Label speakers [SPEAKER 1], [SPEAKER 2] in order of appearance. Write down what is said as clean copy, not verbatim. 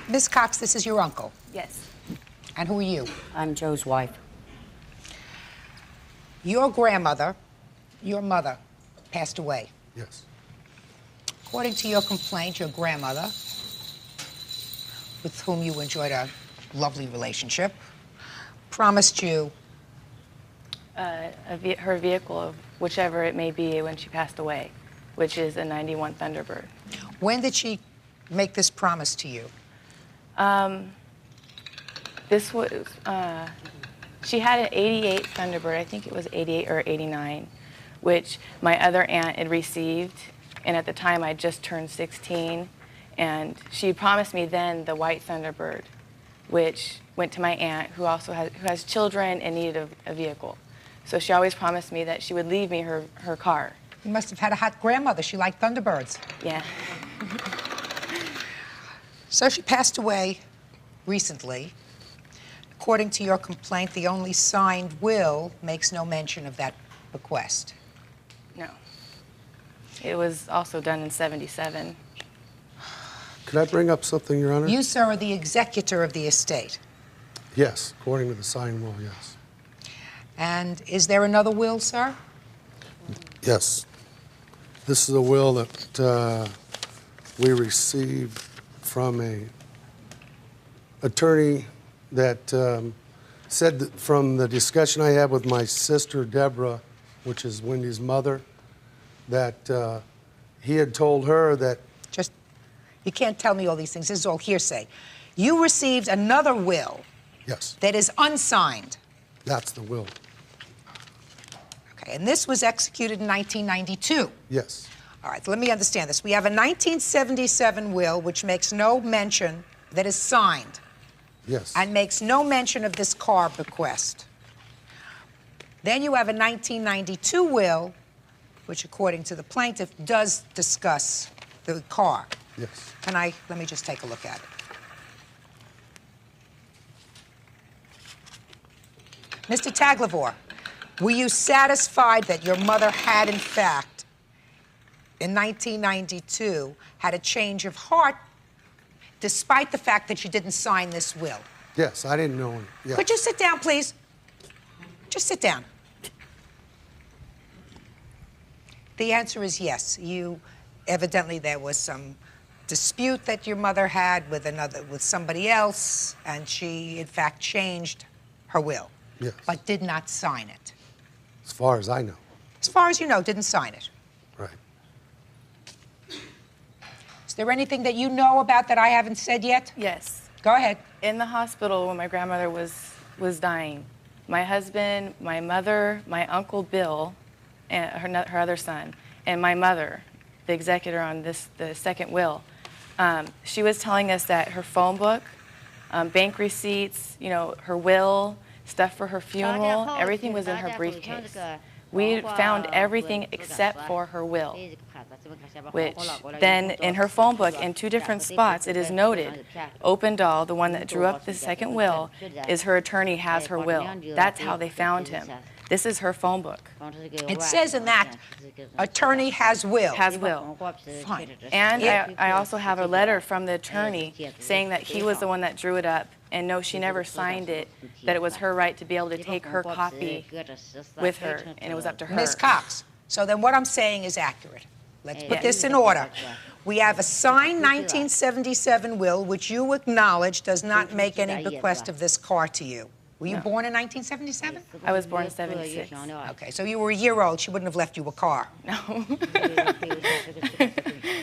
[SPEAKER 1] Miss Cox, this is your uncle.
[SPEAKER 2] Yes.
[SPEAKER 1] And who are you?
[SPEAKER 3] I'm Joe's wife.
[SPEAKER 1] Your grandmother, your mother, passed away.
[SPEAKER 4] Yes.
[SPEAKER 1] According to your complaint, your grandmother, with whom you enjoyed a lovely relationship, promised you
[SPEAKER 2] Her vehicle, of whichever it may be, when she passed away, which is a '91 Thunderbird.
[SPEAKER 1] When did she make this promise to you?
[SPEAKER 2] This was, she had an '88 Thunderbird, I think it was '88 or '89, which my other aunt had received, and at the time I just turned 16, and she promised me then the white Thunderbird, which went to my aunt, who has children and needed a vehicle. So she always promised me that she would leave me her car.
[SPEAKER 1] You must have had a hot grandmother. She liked Thunderbirds.
[SPEAKER 2] Yeah.
[SPEAKER 1] So she passed away recently. According to your complaint, the only signed will makes no mention of that bequest.
[SPEAKER 2] No. It was also done in '77.
[SPEAKER 4] Could I bring up something, Your Honor?
[SPEAKER 1] You, sir, are the executor of the estate.
[SPEAKER 4] Yes, according to the signed will, yes.
[SPEAKER 1] And is there another will, sir?
[SPEAKER 4] Yes. This is a will that we received from a attorney that said that from the discussion I had with my sister, Deborah, which is Wendy's mother, that he had told her that...
[SPEAKER 1] Just, you can't tell me all these things. This is all hearsay. You received another will.
[SPEAKER 4] Yes.
[SPEAKER 1] That is unsigned.
[SPEAKER 4] That's the will.
[SPEAKER 1] Okay, and this was executed in 1992.
[SPEAKER 4] Yes.
[SPEAKER 1] All right, let me understand this. We have a 1977 will which makes no mention, that is signed.
[SPEAKER 4] Yes.
[SPEAKER 1] And makes no mention of this car bequest. Then you have a 1992 will, which according to the plaintiff does discuss the car.
[SPEAKER 4] Yes.
[SPEAKER 1] Let me just take a look at it. Mr. Taglavor, were you satisfied that your mother had, in fact, in 1992, had a change of heart, despite the fact that you didn't sign this will?
[SPEAKER 4] Yes, I didn't know. Yes.
[SPEAKER 1] Could you sit down, please? Just sit down. The answer is yes. Evidently there was some dispute that your mother had with somebody else, and she, in fact, changed her will.
[SPEAKER 4] Yes.
[SPEAKER 1] But did not sign it.
[SPEAKER 4] As far as I know.
[SPEAKER 1] As far as you know, didn't sign it.
[SPEAKER 4] Right.
[SPEAKER 1] Is there anything that you know about that I haven't said yet?
[SPEAKER 2] Yes.
[SPEAKER 1] Go ahead.
[SPEAKER 2] In the hospital when my grandmother was dying, my husband, my mother, my uncle Bill, and her other son, and my mother, the executor on the second will, she was telling us that her phone book, bank receipts, her will, stuff for her funeral, everything was in her briefcase. We found everything except for her will, which then in her phone book, in 2 different spots, it is noted, Opendahl, the one that drew up the second will, is her attorney has her will. That's how they found him. This is her phone book.
[SPEAKER 1] It says in that, attorney has will.
[SPEAKER 2] Has will.
[SPEAKER 1] Fine.
[SPEAKER 2] And I also have a letter from the attorney saying that he was the one that drew it up, and no, she never signed it, that it was her right to be able to take her copy with her, and it was up to her.
[SPEAKER 1] Ms. Cox, so then what I'm saying is accurate. Let's put this in order. We have a signed 1977 will, which you acknowledge does not make any bequest of this car to you. Were you born in 1977?
[SPEAKER 2] I was born in '76.
[SPEAKER 1] Okay, so you were a year old. She wouldn't have left you a car.
[SPEAKER 2] No.